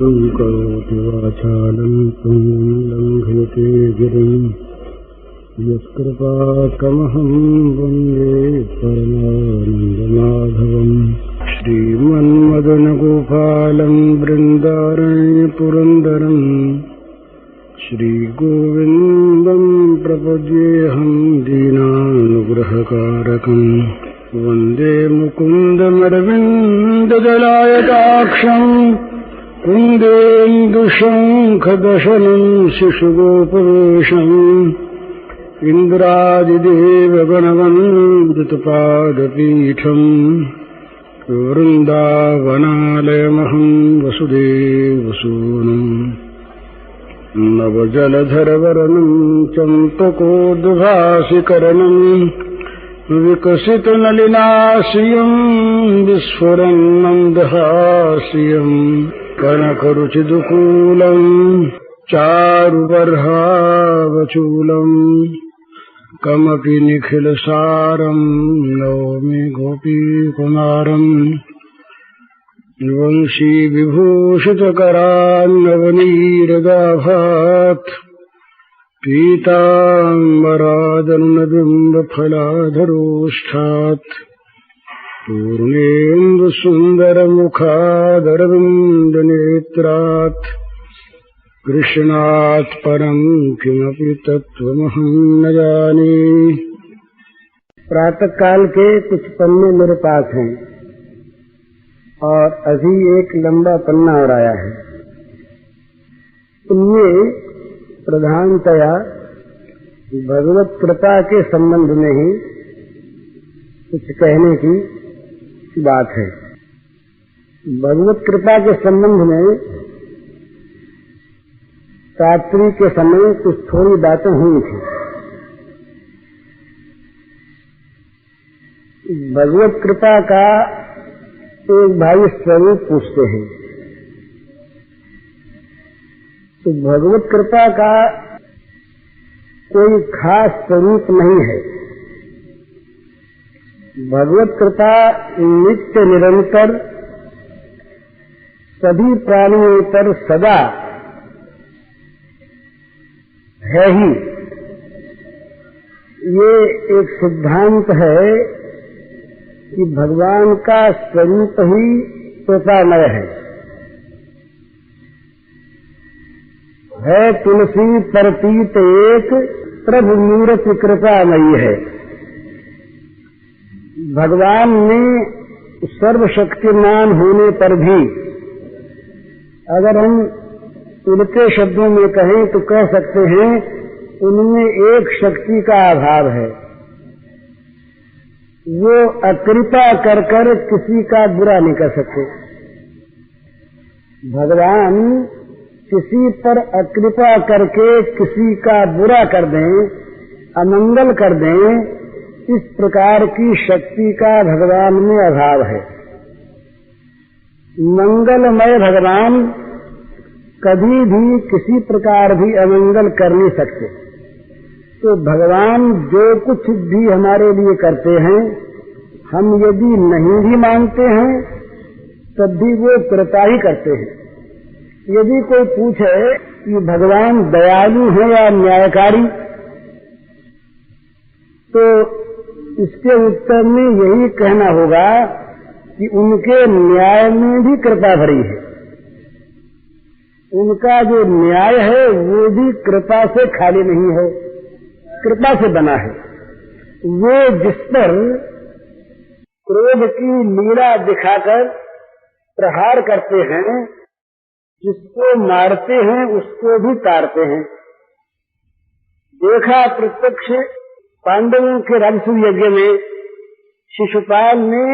करोति वाचालं लङ्घयते गिरिं यत्कृपात्तमहं वन्दे परमानन्दमाधवम् श्रीमन्मदनगोपालं बृन्दारण्यपुरन्दरम् श्रीगोविन्दं प्रपद्येऽहं दीनानुग्रहकारकम् वन्दे मुकुन्दमरविन्ददलायताक्षम् कुन्देन्दुशङ्खदशनं शिशुगोपवेशम् इन्द्रादिदेवगणवन्दितपादपीठम् वृन्दावनालयमहं वसुदेवसूनुम् नवजलधरवरनं चम्पकोद्भासिकरणम् विकसितनलिनाश्रियं विस्फुरन्मन्दहास्यम् कनकरुचिदुकूलं चारुबर्हावचूलम् कमपि निखिलसारं नौमि गोपीकुमारम् वंशीविभूषितकरान्नवनीरदाभात् पीताम्बरादनुनबिम्बफलाधरोष्ठात् पूर्णेन्दुसुन्दरमुखादरविन्दनेत्रात् कृष्णात् परं किमपि तत्त्वमहं न जाने। प्रातः काल के कुछ पन्ने मेरे पास हैं और अभी एक लंबा पन्ना और आया है। इनमें प्रधानतया भगवत कृपा के संबंध में ही कुछ कहने की बात है। भगवत कृपा के संबंध में रात्रि के समय कुछ थोड़ी बातें हुई थी। भगवत कृपा का एक भाई स्वरूप पूछते हैं, तो भगवत कृपा का कोई खास स्वरूप नहीं है। भगवत कृपा नित्य निरंतर सभी प्राणियों पर सदा है ही। ये एक सिद्धांत है कि भगवान का स्वरूप ही कृपामय है तुलसी परतीत एक प्रभु मूर्ति कृपामयी है। भगवान ने सर्वशक्तिमान होने पर भी अगर हम उनके शब्दों में कहें तो कह सकते हैं उनमें एक शक्ति का अभाव है। वो अकृपा कर कर किसी का बुरा नहीं कर सकते। भगवान किसी पर अकृपा करके किसी का बुरा कर दें, अमंगल कर दें, इस प्रकार की शक्ति का भगवान में अभाव है। मंगलमय भगवान कभी भी किसी प्रकार भी अमंगल कर नहीं सकते। तो भगवान जो कुछ भी हमारे लिए करते हैं, हम यदि नहीं भी मानते हैं तब भी वो कृपा ही करते हैं। यदि कोई पूछे कि भगवान दयालु है या न्यायकारी, तो इसके उत्तर में यही कहना होगा कि उनके न्याय में भी कृपा भरी है। उनका जो न्याय है वो भी कृपा से खाली नहीं है, कृपा से बना है। वो जिस पर क्रोध की लीला दिखाकर प्रहार करते हैं, जिसको मारते हैं उसको भी तारते हैं। देखा प्रत्यक्ष पांडवों के राजसूय यज्ञ में शिशुपाल ने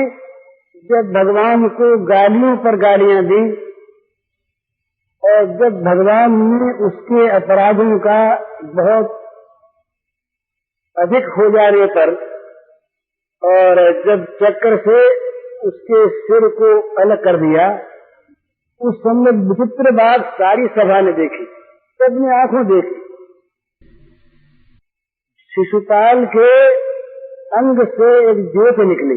जब भगवान को गालियों पर गालियां दी और जब भगवान ने उसके अपराधों का बहुत अधिक हो जाने पर और जब चक्र से उसके सिर को अलग कर दिया, उस समय विचित्र बात सारी सभा ने देखी, सबने आंखों देखी। शिशुपाल के अंग से एक ज्योति निकली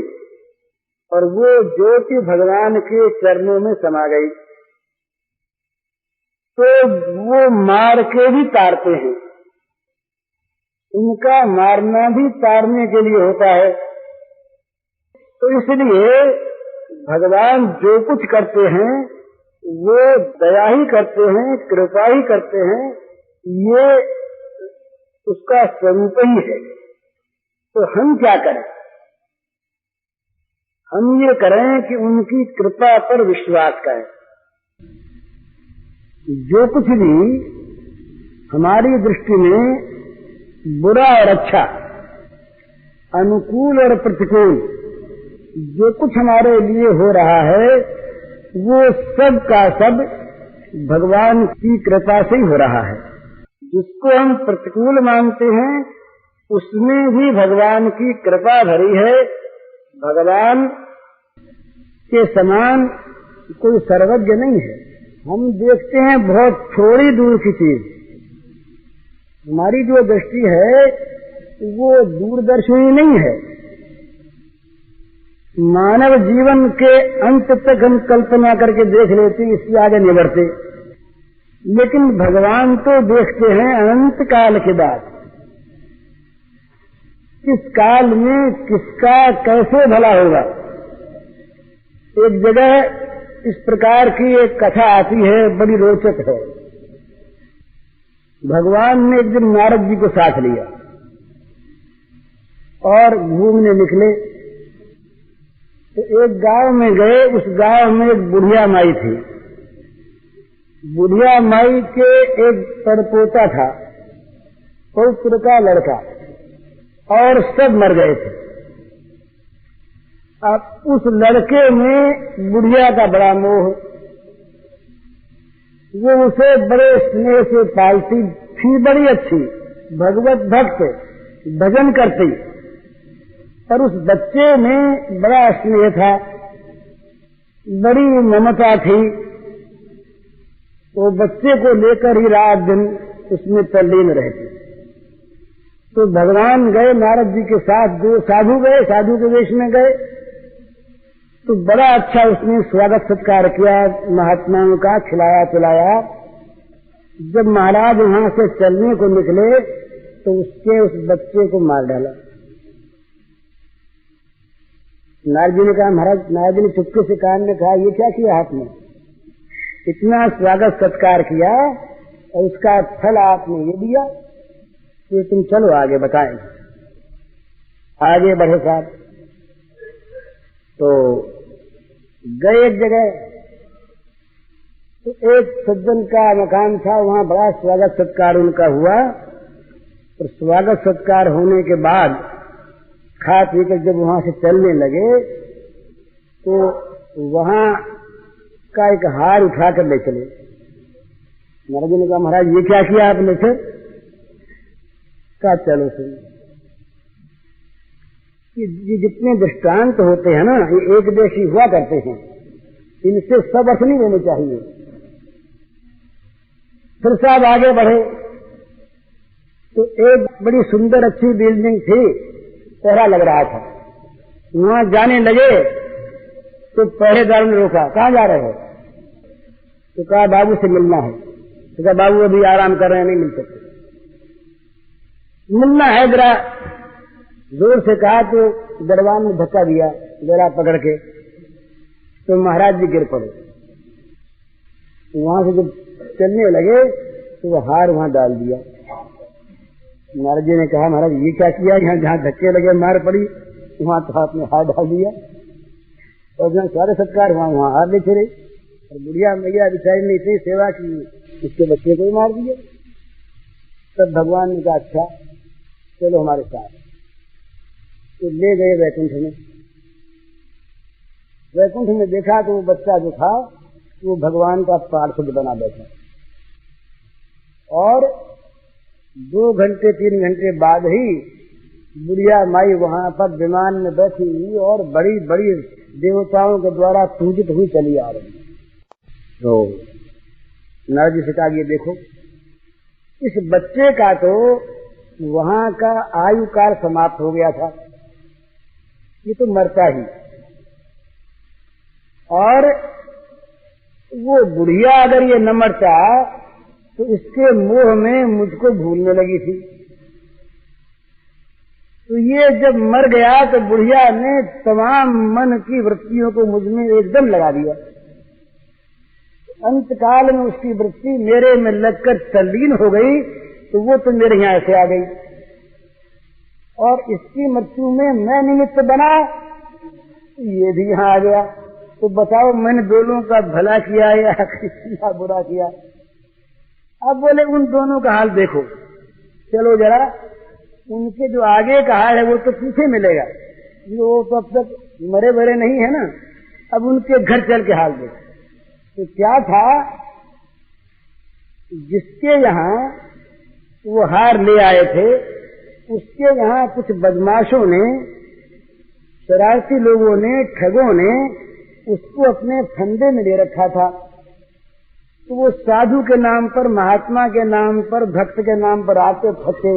और वो ज्योति भगवान के चरणों में समा गई। तो वो मार के भी तारते हैं। उनका मारना भी तारने के लिए होता है। तो इसलिए भगवान जो कुछ करते हैं वो दया ही करते हैं, कृपा ही करते हैं, ये उसका स्वरूप ही है। तो हम क्या करें? हम ये करें कि उनकी कृपा पर विश्वास करें। जो कुछ भी हमारी दृष्टि में बुरा और अच्छा, अनुकूल और प्रतिकूल जो कुछ हमारे लिए हो रहा है वो सब का सब भगवान की कृपा से ही हो रहा है। जिसको हम प्रतिकूल मानते हैं उसमें भी भगवान की कृपा भरी है। भगवान के समान कोई सर्वज्ञ नहीं है। हम देखते हैं बहुत थोड़ी दूर की चीज, हमारी जो दृष्टि है वो दूरदर्शी नहीं है। मानव जीवन के अंत तक हम कल्पना करके देख लेते, इससे आगे नहीं बढ़ते। लेकिन भगवान तो देखते हैं अनंत काल के बाद, किस काल में किसका कैसे भला होगा। एक जगह इस प्रकार की एक कथा आती है, बड़ी रोचक है। भगवान ने एक दिन नारद जी को साथ लिया और घूमने निकले। तो एक गांव में गए, उस गांव में एक बुढ़िया माई थी। बुढ़िया माई के एक परपोता था, पौत्र का लड़का, और सब मर गए थे। अब उस लड़के में बुढ़िया का बड़ा मोह, वो उसे बड़े स्नेह से पालती थी, बड़ी अच्छी भगवत भक्त, भजन करती। पर उस बच्चे में बड़ा स्नेह था, बड़ी ममता थी। वो बच्चे को लेकर ही रात दिन उसमें तल्लीन रहती। तो भगवान गए नारद जी के साथ, दो साधु गए, साधु के वेश में गए। तो बड़ा अच्छा उसने स्वागत सत्कार किया, महात्माओं का खिलाया पिलाया। जब महाराज वहां से चलने को निकले तो उसके उस बच्चे को मार डाला। नारद जी ने कहा, महाराज, नारद जी ने चुपके से कान में कहा, ये क्या किया आपने? इतना स्वागत सत्कार किया और उसका फल आपने ये दिया कि तुम चलो आगे बताएं। आगे बढ़े साहब। तो गए एक जगह, तो एक सज्जन का मकान था, वहां बड़ा स्वागत सत्कार उनका हुआ। और स्वागत सत्कार होने के बाद खा पी कर जब वहां से चलने लगे तो वहां का एक हार उठा कर ले चले। महाराज ने कहा, महाराज ये क्या किया आपने? फिर कहा, चलो सुन, ये जितने दृष्टांत होते हैं ना, ये एक देशी हुआ करते हैं, इनसे सबक नहीं लेने चाहिए। फिर साहब आगे बढ़े तो एक बड़ी सुंदर अच्छी बिल्डिंग थी, पहरा लग रहा था। वहां जाने लगे तो पहरेदार ने रोका, कहाँ जा रहे हो? तो कहा, बाबू से मिलना है। तो कहा, बाबू अभी आराम कर रहे हैं, नहीं मिल सकते। मिलना है जरा, जोर से कहा तो दरबान ने धक्का दिया जरा पकड़ के, तो महाराज जी गिर पड़े। वहां से जब चलने लगे तो वो हार वहां डाल दिया। महाराज जी ने कहा, महाराज ये क्या किया? यहाँ जहाँ धक्के लगे मार पड़ी, वहां तो आपने हार डाल दिया। और जहाँ सारे सत्कार वहां हार ले चले। और बुढ़िया मैया बेचारी ने इतनी सेवा की, उसके बच्चे को ही मार दिया। तब भगवान ने कहा, अच्छा चलो हमारे साथ। तो ले गए वैकुंठ में। वैकुंठ में देखा तो वो बच्चा जो था वो भगवान का पार्षद बना बैठा। और 2 घंटे 3 घंटे बाद ही बुढ़िया माई वहां पर विमान में बैठी और बड़ी बड़ी देवताओं के द्वारा पूजित हुई चली आ रही। तो नारद जी से कहा, ये देखो, इस बच्चे का तो वहां का आयु काल समाप्त हो गया था, ये तो मरता ही। और वो बुढ़िया अगर ये न मरता तो इसके मोह में मुझको भूलने लगी थी। तो ये जब मर गया तो बुढ़िया ने तमाम मन की वृत्तियों को मुझ में एकदम लगा दिया। अंतकाल में उसकी वृत्ति मेरे में लगकर तल्लीन हो गई, तो वो तो मेरे यहाँ ऐसे आ गई। और इसकी मृत्यु में मैं निमित्त बना, ये भी यहाँ आ गया। तो बताओ मैंने दोनों का भला किया या किसी बुरा किया? अब बोले उन दोनों का हाल देखो, चलो जरा उनके जो आगे का हाल है वो तो पीछे मिलेगा, वो तो अब तक मरे भरे नहीं है ना। अब उनके घर चल के हाल देखो। तो क्या था, जिसके यहाँ वो हार ले आए थे उसके यहाँ कुछ बदमाशों ने, शरारती लोगों ने, ठगों ने उसको अपने फंदे में ले रखा था। तो वो साधु के नाम पर, महात्मा के नाम पर, भक्त के नाम पर आते फटे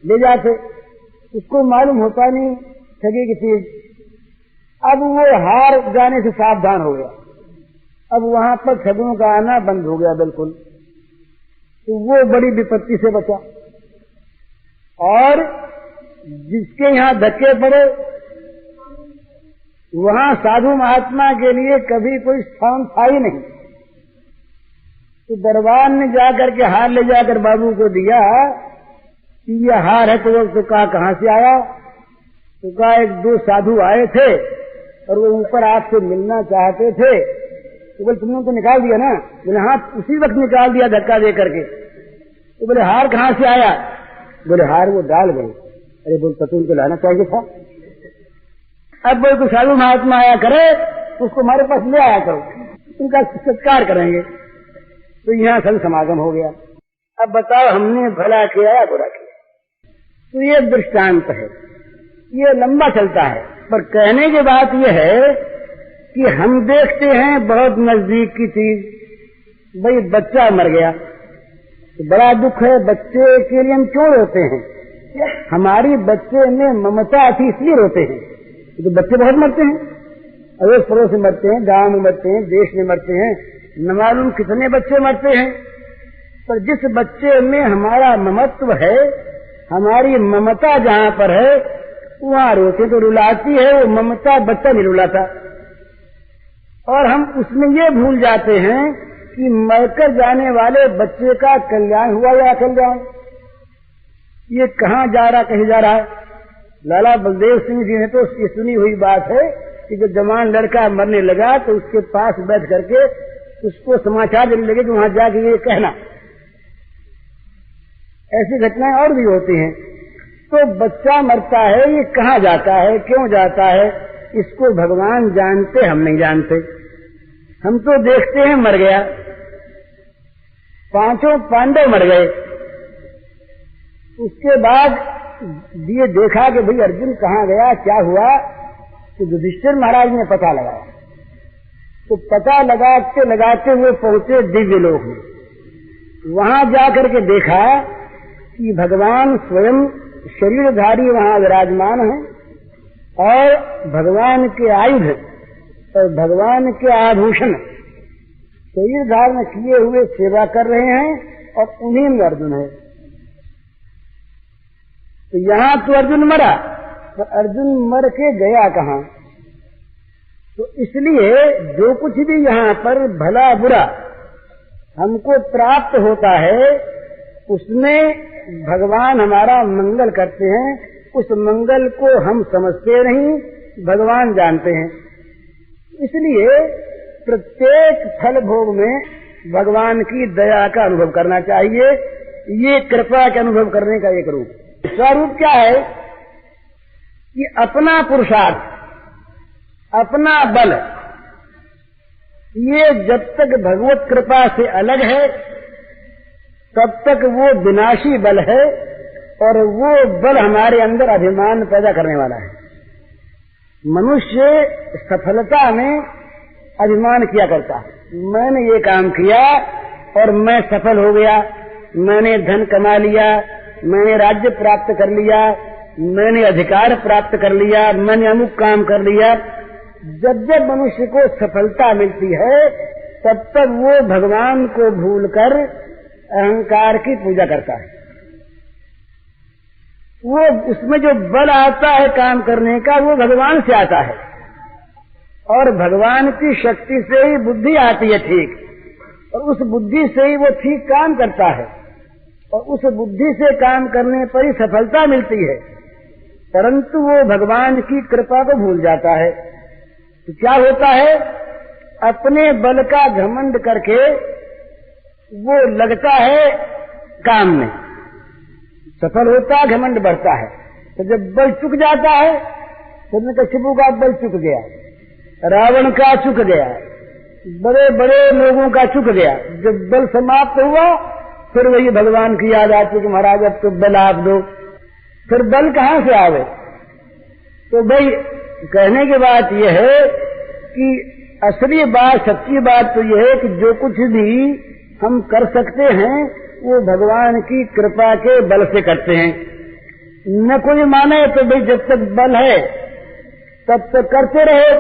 ले जाते, उसको मालूम होता नहीं ठगी की चीज। अब वो हार जाने से सावधान हो गया, अब वहां पर ठगों का आना बंद हो गया बिल्कुल। तो वो बड़ी विपत्ति से बचा। और जिसके यहाँ धक्के पड़े वहां साधु महात्मा के लिए कभी कोई स्थान था ही नहीं। तो दरबार ने जाकर के हार ले जाकर बाबू को दिया कि ये हार है। तो कहा कहाँ से आया? तो कहा एक दो साधु आए थे और वो ऊपर आपसे मिलना चाहते थे। तो बोले तुमने तो निकाल दिया ना? बोले हाँ, उसी वक्त निकाल दिया धक्का दे करके। तो बोले हार कहाँ से आया? बोले हार वो डाल गए। अरे बोल तो तुमको लाना चाहिए था। अब बोले तो साधु महात्मा आया करे उसको हमारे पास ले आया करो, उनका सत्कार करेंगे। तो यहाँ सब समागम हो गया। अब बताओ हमने भला किया या बुरा किया? तो ये दृष्टांत है, ये लंबा चलता है। पर कहने की बात ये है कि हम देखते हैं बहुत नजदीक की चीज, भाई बच्चा मर गया तो बड़ा दुख है। बच्चे के लिए हम क्यों रोते हैं? हमारी बच्चे में ममता थी इसलिए रोते हैं। तो बच्चे बहुत मरते हैं, अड़ोस पड़ोस में मरते हैं, गांव में मरते हैं, देश में मरते हैं, न मालूम कितने बच्चे मरते हैं। पर जिस बच्चे में हमारा ममत्व है, हमारी ममता जहाँ पर है वहाँ रोते तो रुलाती है, वो ममता बच्चा नहीं रुलाता। और हम उसमें ये भूल जाते हैं कि मरकर जाने वाले बच्चे का कल्याण हुआ या अकल्याण, ये कहाँ जा रहा, कहीं जा रहा है। लाला बलदेव सिंह जी ने तो उसकी सुनी हुई बात है कि जब जवान लड़का मरने लगा तो उसके पास बैठ करके उसको समाचार देने लगे कि वहां जाके ये कहना। ऐसी घटनाएं और भी होती हैं। तो बच्चा मरता है, ये कहाँ जाता है, क्यों जाता है, इसको भगवान जानते, हम नहीं जानते। हम तो देखते हैं मर गया। पांचों पांडव मर गए, उसके बाद ये देखा कि भाई अर्जुन कहाँ गया, क्या हुआ। तो युधिष्ठिर महाराज ने पता लगाया। तो पता लगाते लगाते हुए पहुंचे दिव्य लोक में। वहां जाकर के देखा कि भगवान स्वयं शरीरधारी वहां विराजमान है और भगवान के आयुध और भगवान के आभूषण शरीर धारण किए हुए सेवा कर रहे हैं और उन्हीं में अर्जुन है। तो यहाँ तो अर्जुन मरा, तो अर्जुन मर के गया कहाँ? तो इसलिए जो कुछ भी यहाँ पर भला बुरा हमको प्राप्त होता है उसमें भगवान हमारा मंगल करते हैं। उस मंगल को हम समझते नहीं, भगवान जानते हैं। इसलिए प्रत्येक फल भोग में भगवान की दया का अनुभव करना चाहिए। ये कृपा के अनुभव करने का एक रूप। स्वरूप क्या है कि अपना पुरुषार्थ, अपना बल, ये जब तक भगवत कृपा से अलग है तब तक वो विनाशी बल है और वो बल हमारे अंदर अभिमान पैदा करने वाला है। मनुष्य सफलता में अभिमान किया करता है, मैंने ये काम किया और मैं सफल हो गया, मैंने धन कमा लिया, मैंने राज्य प्राप्त कर लिया, मैंने अधिकार प्राप्त कर लिया, मैंने अमुक काम कर लिया। जब जब मनुष्य को सफलता मिलती है तब तक वो भगवान को भूलकर अहंकार की पूजा करता है। वो उसमें जो बल आता है काम करने का वो भगवान से आता है, और भगवान की शक्ति से ही बुद्धि आती है ठीक, और उस बुद्धि से ही वो ठीक काम करता है, और उस बुद्धि से काम करने पर ही सफलता मिलती है। परंतु वो भगवान की कृपा को भूल जाता है तो क्या होता है, अपने बल का घमंड करके वो लगता है काम में, सफल होता है, घमंड बढ़ता है। तो जब बल चुक जाता है, हिरण्यकशिपु का बल चुक गया, रावण का चुक गया, बड़े बड़े लोगों का चुक गया, जब बल समाप्त हुआ फिर वही भगवान की याद आती कि महाराज अब तो बल आप दो। फिर बल कहाँ से आवे? तो भाई कहने की बात यह है कि असली बात, सच्ची बात तो यह है कि जो कुछ भी हम कर सकते हैं वो भगवान की कृपा के बल से करते हैं। न कोई माने तो भाई जब तक बल है तब तक करते रहे,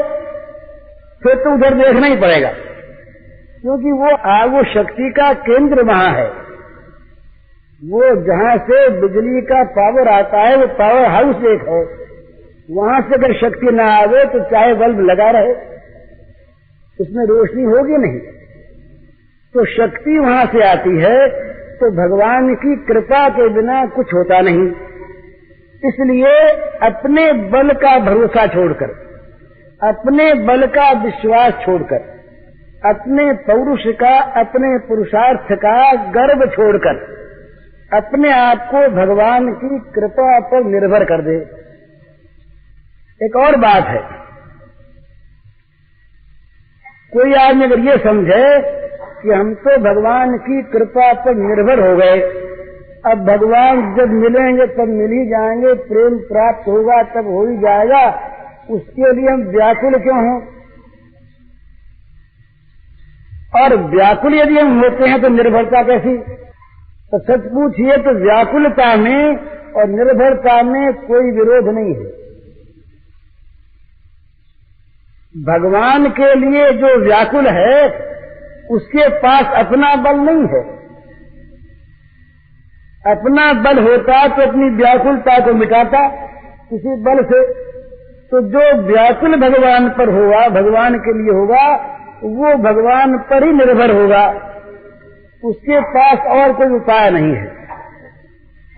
फिर तो उधर देखना ही पड़ेगा, क्योंकि वो शक्ति का केंद्र वहां है। वो जहां से बिजली का पावर आता है वो पावर हाउस एक है, वहां से अगर शक्ति न आवे तो चाहे बल्ब लगा रहे उसमें रोशनी होगी नहीं। तो शक्ति वहां से आती है, तो भगवान की कृपा के बिना कुछ होता नहीं। इसलिए अपने बल का भरोसा छोड़कर, अपने बल का विश्वास छोड़कर, अपने पौरुष का, अपने पुरुषार्थ का गर्व छोड़कर अपने आप को भगवान की कृपा पर निर्भर कर दे। एक और बात है, कोई आदमी अगर ये समझे कि हम तो भगवान की कृपा पर निर्भर हो गए, अब भगवान जब मिलेंगे तब मिल ही जाएंगे, प्रेम प्राप्त होगा तब हो ही जाएगा, उसके लिए हम व्याकुल क्यों हों? और व्याकुल यदि हम होते हैं तो निर्भरता कैसी? तो सच पूछिए तो व्याकुलता में और निर्भरता में कोई विरोध नहीं है। भगवान के लिए जो व्याकुल है उसके पास अपना बल नहीं है। अपना बल होता तो अपनी व्याकुलता को मिटाता किसी बल से। तो जो व्याकुल भगवान पर होगा, भगवान के लिए होगा, वो भगवान पर ही निर्भर होगा, उसके पास और कोई उपाय नहीं है।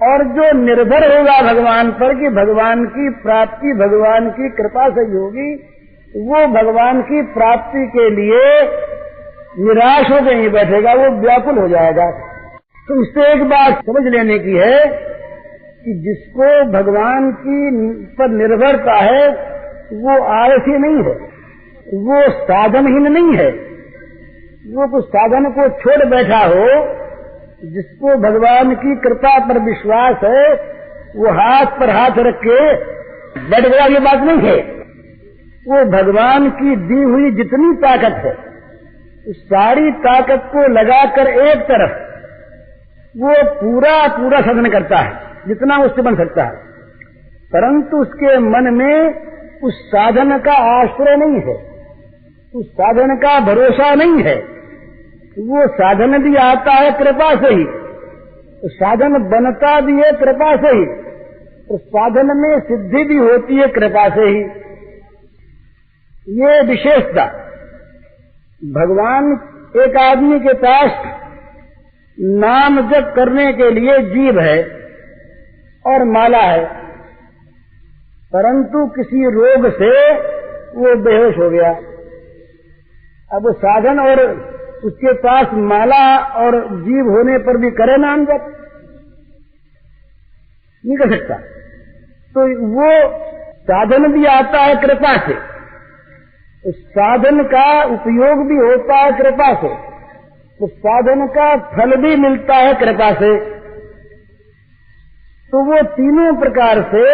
और जो निर्भर होगा भगवान पर कि भगवान की प्राप्ति भगवान की कृपा से ही होगी, वो भगवान की प्राप्ति के लिए निराश होकर नहीं बैठेगा, वो व्याकुल हो जाएगा। तो इससे एक बात समझ लेने की है कि जिसको भगवान की पर निर्भरता है वो आलसी नहीं है, वो साधनहीन नहीं है, वो कुछ साधन को छोड़ बैठा हो। जिसको भगवान की कृपा पर विश्वास है वो हाथ पर हाथ रख के बैठ गया, ये बात नहीं है। वो भगवान की दी हुई जितनी ताकत है उस सारी ताकत को लगाकर एक तरफ वो पूरा पूरा साधन करता है जितना उससे बन सकता है, परंतु उसके मन में उस साधन का आश्रय नहीं है, उस साधन का भरोसा नहीं है। वो साधन भी आता है कृपा से ही, तो साधन बनता भी है कृपा से ही, तो साधन में सिद्धि भी होती है कृपा से ही। ये विशेषता भगवान, एक आदमी के पास नाम जप करने के लिए जीभ है और माला है, परंतु किसी रोग से वो बेहोश हो गया। अब साधन और उसके पास माला और जीभ होने पर भी करे नाम जप, नहीं कर सकता। तो वो साधन भी आता है कृपा से, उस साधन का उपयोग भी होता है कृपा से, तो साधन का फल भी मिलता है कृपा से। तो वो तीनों प्रकार से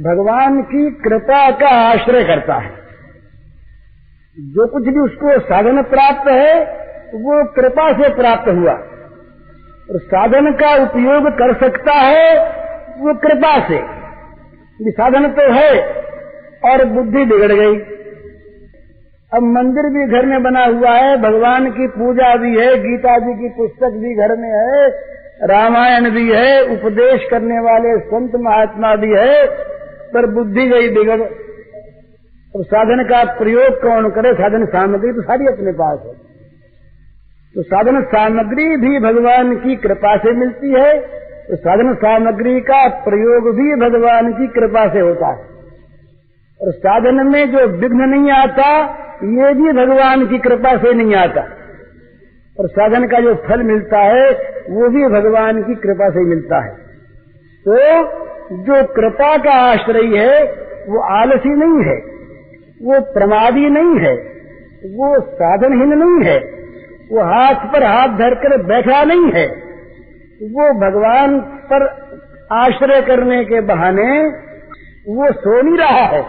भगवान की कृपा का आश्रय करता है। जो कुछ भी उसको साधन प्राप्त है वो कृपा से प्राप्त हुआ, और साधन का उपयोग कर सकता है वो कृपा से। साधन तो है और बुद्धि बिगड़ गई, अब मंदिर भी घर में बना हुआ है, भगवान की पूजा भी है, गीता जी की पुस्तक भी घर में है, रामायण भी है, उपदेश करने वाले संत महात्मा भी है, पर बुद्धि गई बिगड़। अब साधन का प्रयोग कौन करे? साधन सामग्री तो सारी अपने पास है, तो साधन सामग्री भी भगवान की कृपा से मिलती है, तो साधन सामग्री का प्रयोग भी भगवान की कृपा से होता है। और साधन में जो विघ्न नहीं आता, ये भी भगवान की कृपा से नहीं आता। और साधन का जो फल मिलता है, वो भी भगवान की कृपा से मिलता है। तो जो कृपा का आश्रय है, वो आलसी नहीं है, वो प्रमादी नहीं है, वो साधनहीन नहीं है, वो हाथ पर हाथ धरकर बैठा नहीं है, वो भगवान पर आश्रय करने के बहाने वो सो नहीं रहा है,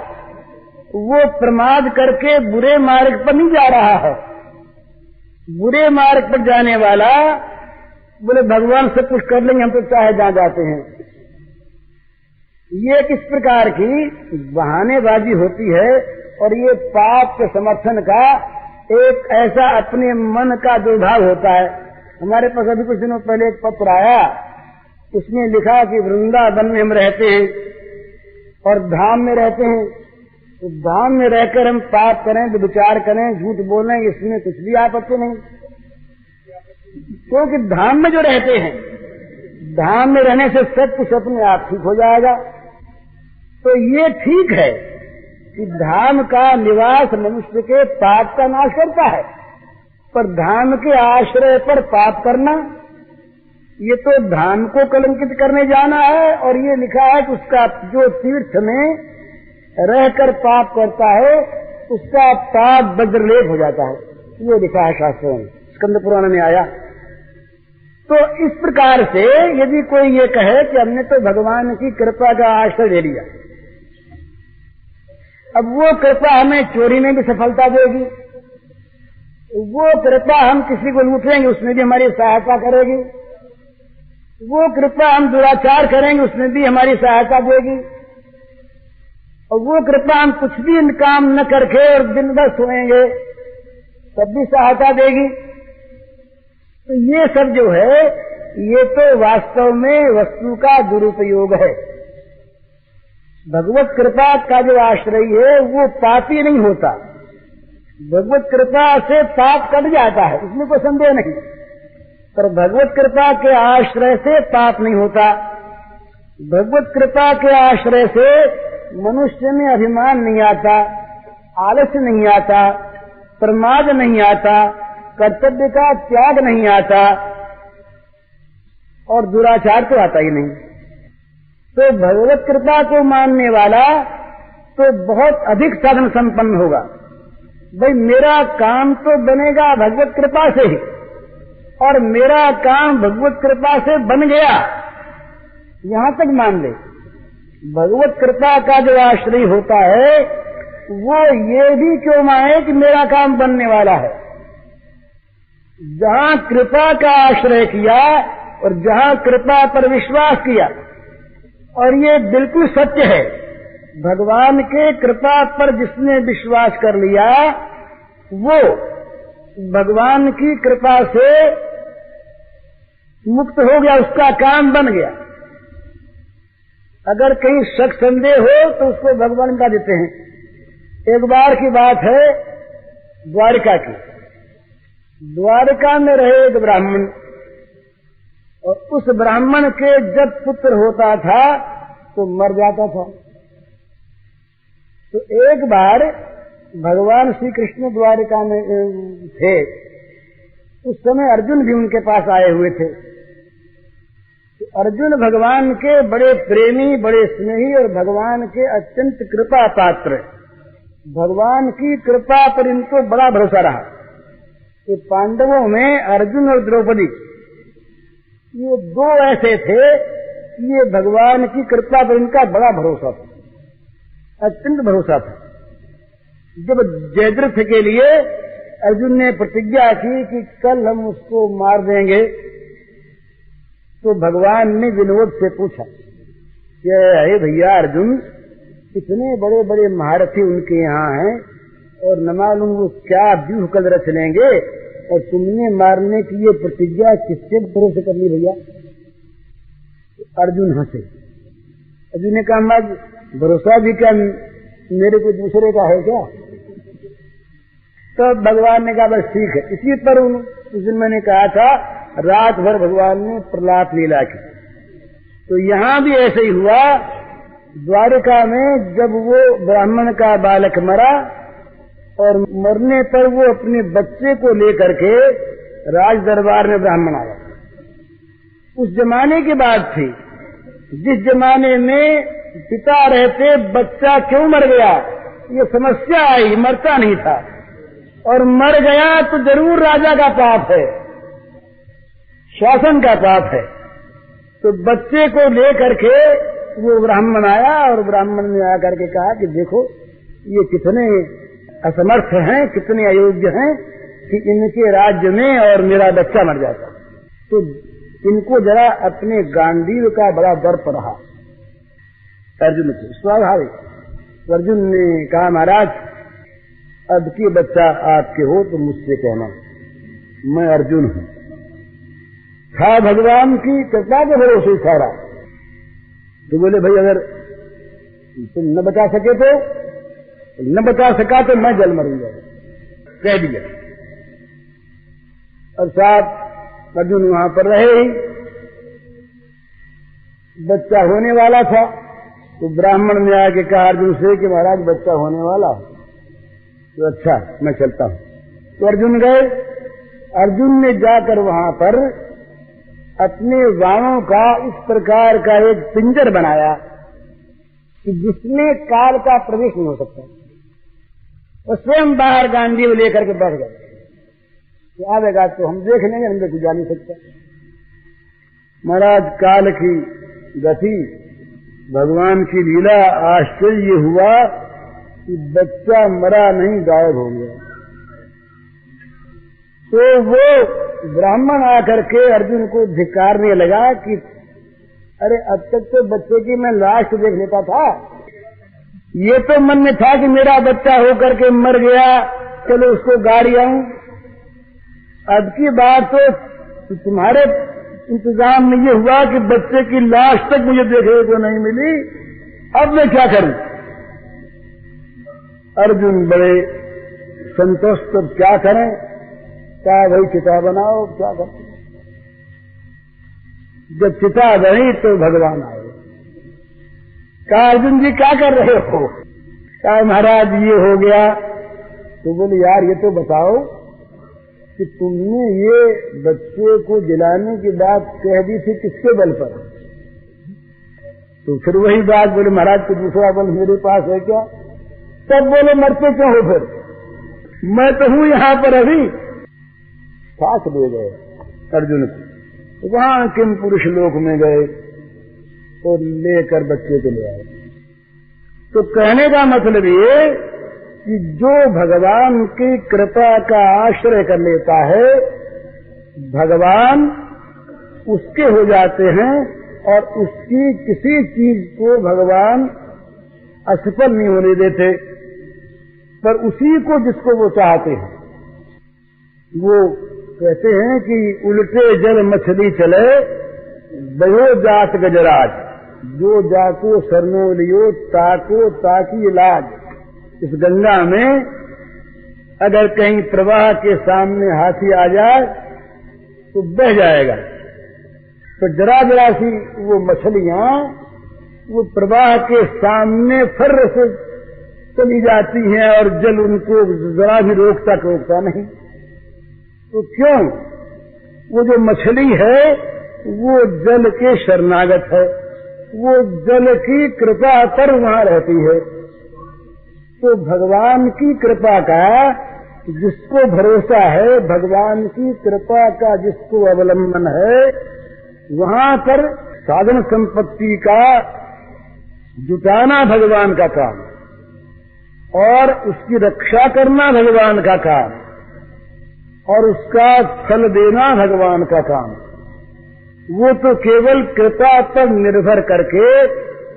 वो प्रमाद करके बुरे मार्ग पर नहीं जा रहा है। बुरे मार्ग पर जाने वाला बोले भगवान सब कुछ कर लेंगे, हम तो चाहे जहां जाते हैं। ये किस प्रकार की बहानेबाजी होती है, और ये पाप के समर्थन का एक ऐसा अपने मन का दुर्भाव होता है। हमारे पास अभी कुछ दिनों पहले एक पत्र आया, उसमें लिखा कि वृंदावन में हम रहते हैं और धाम में रहते हैं, तो धाम में रहकर हम पाप करें, विचार करें, झूठ बोलें, इसमें कुछ भी आपत्ति नहीं, क्योंकि धाम में जो रहते हैं, धाम में रहने से सब कुछ अपने आप ठीक हो जाएगा। तो ये ठीक है कि धाम का निवास मनुष्य के पाप का नाश करता है, पर धाम के आश्रय पर पाप करना, ये तो धाम को कलंकित करने जाना है। और ये लिखा है कि उसका जो तीर्थ में रहकर पाप करता है, उसका पाप वज्रलेप हो जाता है, ये लिखा है शास्त्रों में, स्कंद पुराण में आया। तो इस प्रकार से यदि कोई ये कहे कि हमने तो भगवान की कृपा का आश्रय ले लिया, अब वो कृपा हमें चोरी में भी सफलता देगी, वो कृपा हम किसी को लूटेंगे उसमें भी हमारी सहायता करेगी, वो कृपा हम दुराचार करेंगे उसमें भी हमारी सहायता देगी, और वो कृपा हम कुछ भी काम न करके और दिन भर सोएंगे तब भी सहायता देगी। तो ये सब जो है, ये तो वास्तव में वस्तु का दुरुपयोग है। भगवत कृपा का जो आश्रय है वो पापी नहीं होता, भगवत कृपा से पाप कट जाता है, इसमें कोई संदेह नहीं, पर भगवत कृपा के आश्रय से पाप नहीं होता। भगवत कृपा के आश्रय से मनुष्य में अभिमान नहीं आता, आलस्य नहीं आता, प्रमाद नहीं आता, कर्तव्य का त्याग नहीं आता, और दुराचार तो आता ही नहीं। तो भगवत कृपा को मानने वाला तो बहुत अधिक साधन संपन्न होगा। भाई मेरा काम तो बनेगा भगवत कृपा से ही, और मेरा काम भगवत कृपा से बन गया, यहां तक मान ले। भगवत कृपा का जो आश्रय होता है, वो ये भी क्यों माने कि मेरा काम बनने वाला है। जहां कृपा का आश्रय किया और जहां कृपा पर विश्वास किया, और ये बिल्कुल सत्य है, भगवान के कृपा पर जिसने विश्वास कर लिया, वो भगवान की कृपा से मुक्त हो गया, उसका काम बन गया। अगर कहीं शक संदेह हो तो उसको भगवान का देते हैं। एक बार की बात है, द्वारिका की। द्वारिका में रहे एक ब्राह्मण, और उस ब्राह्मण के जब पुत्र होता था तो मर जाता था। तो एक बार भगवान श्री कृष्ण द्वारिका में थे, उस समय अर्जुन भी उनके पास आए हुए थे। तो अर्जुन भगवान के बड़े प्रेमी, बड़े स्नेही और भगवान के अत्यंत कृपा पात्र, भगवान की कृपा पर इनको बड़ा भरोसा रहा। तो पांडवों में अर्जुन और द्रौपदी, ये दो ऐसे थे, ये भगवान की कृपा पर इनका बड़ा भरोसा था, अत्यंत भरोसा था। जब जयद्रथ के लिए अर्जुन ने प्रतिज्ञा की कि कल हम उसको मार देंगे, तो भगवान ने विनोद से पूछा कि अरे भैया अर्जुन, इतने बड़े बड़े महारथी उनके यहाँ हैं और न मालूम वो क्या व्यूह कल रच लेंगे, और तुमने मारने की ये प्रतिज्ञा किसके भरोसे कर ली भैया? अर्जुन हंसे। अर्जुन ने कहा मैं भरोसा भी क्या मेरे को दूसरे का है क्या? तो भगवान ने कहा बस ठीक है। इसी पर उस दिन मैंने कहा था रात भर भगवान ने प्रलाप लीला की। तो यहाँ भी ऐसे ही हुआ। द्वारिका में जब वो ब्राह्मण का बालक मरा और मरने पर वो अपने बच्चे को लेकर के राज दरबार में ब्राह्मण आया। उस जमाने की बात थी जिस जमाने में पिता रहते बच्चा क्यों मर गया, ये समस्या आई। मरता नहीं था और मर गया तो जरूर राजा का पाप है, शासन का पाप है। तो बच्चे को लेकर के वो ब्राह्मण आया और ब्राह्मण ने आकर के कहा कि देखो ये कितने असमर्थ हैं, कितने अयोग्य हैं कि इनके राज्य में और मेरा बच्चा मर जाता। तो इनको जरा अपने गांडीव का बड़ा दर्प रहा अर्जुन को, स्वाभाविक। अर्जुन ने कहा महाराज अब की बच्चा आपके हो तो मुझसे कहना, मैं अर्जुन हूं। था भगवान की कृपा के भरोसे सारा। तो बोले भाई अगर तुम न बचा सके तो न बचा सका तो मैं जल मरूंगा, कह दिया। और साहब अर्जुन वहां पर रहे ही। बच्चा होने वाला था तो ब्राह्मण ने आके कहा अर्जुन से कि महाराज बच्चा होने वाला। तो अच्छा मैं चलता हूं। तो अर्जुन गए। अर्जुन ने जाकर वहां पर अपने बाणों का इस प्रकार का एक पिंजर बनाया कि जिसमें काल का प्रवेश नहीं हो सकता। और स्वयं बाहर गांडीव लेकर के बैठ गए कि आवेगा तो हम देख लेंगे, हम कुछ जा नहीं सकता। महाराज काल की गति, भगवान की लीला, आश्चर्य हुआ कि बच्चा मरा नहीं, गायब हो गया। तो वो ब्राह्मण आकर के अर्जुन को धिक्कारने लगा कि अरे अब तक तो बच्चे की मैं लाश देख लेता था, ये तो मन में था कि मेरा बच्चा होकर के मर गया, चलो उसको गाड़ी आऊं। अब की बात तो तुम्हारे इंतजाम में ये हुआ कि बच्चे की लाश तक मुझे देखने को नहीं मिली, अब मैं क्या करूं? अर्जुन बड़े संतुष्ट, अब क्या करें? क्या भाई चिता बनाओ, क्या करते? जब चिता बनी तो भगवान आए। कहा अर्जुन जी क्या कर रहे हो? कहा महाराज ये हो गया। तो बोले यार ये तो बताओ कि तुमने ये बच्चे को जलाने की बात कह दी थी किसके बल पर? तो फिर वही बात बोले महाराज को दूसरा बल मेरे पास है क्या? तब बोले मरते क्यों हो फिर? मैं तो हूं यहां पर अभी। साथ ले गए अर्जुन को। वहां किम पुरुष लोक में गए तो लेकर बच्चे को ले आए। तो कहने का मतलब ये कि जो भगवान की कृपा का आश्रय कर लेता है, भगवान उसके हो जाते हैं और उसकी किसी चीज को भगवान असफल नहीं होने देते, पर उसी को जिसको वो चाहते हैं। वो कहते हैं कि उल्टे जल मछली चले बहो जात गजराज, जो जाको सरनो लियो ताको ताकी लाज। इस गंगा में अगर कहीं प्रवाह के सामने हाथी आ जाए तो बह जाएगा। तो जरा जरा सी वो मछलियां वो प्रवाह के सामने फर्र से चली जाती हैं और जल उनको जरा भी रोकता नहीं। तो क्यों? वो जो मछली है वो जल के शरणागत है, वो जल की कृपा पर वहां रहती है। तो भगवान की कृपा का जिसको भरोसा है, भगवान की कृपा का जिसको अवलंबन है, वहां पर साधन संपत्ति का जुटाना भगवान का काम और उसकी रक्षा करना भगवान का काम और उसका फल देना भगवान का काम। वो तो केवल कृपा पर निर्भर करके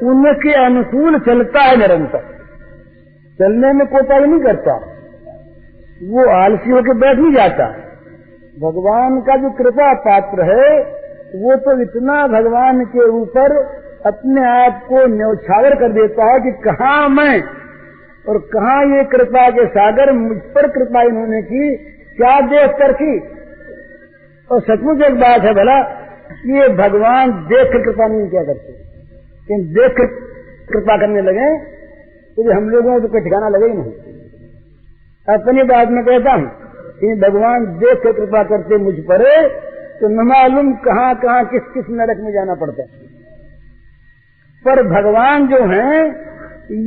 उनके अनुकूल चलता है, निरंतर चलने में कोताही नहीं करता। वो आलसी होकर बैठ नहीं जाता। भगवान का जो कृपा पात्र है वो तो इतना भगवान के ऊपर अपने आप को न्यौछावर कर देता है कि कहाँ मैं और कहाँ ये कृपा के सागर, मुझ पर कृपा इन्होंने की, क्या देख कर की। और सचमुच एक बात है भला, ये भगवान देख कर कृपा नहीं क्या करते, लेकिन देख कर कृपा करने लगे तो हम लोगों को कोई ठिकाना लगे ही नहीं। अपनी बात में कहता हूँ कि भगवान देख कर कृपा करते मुझ पर तो न मालूम कहाँ कहाँ किस किस नरक में जाना पड़ता है। पर भगवान जो हैं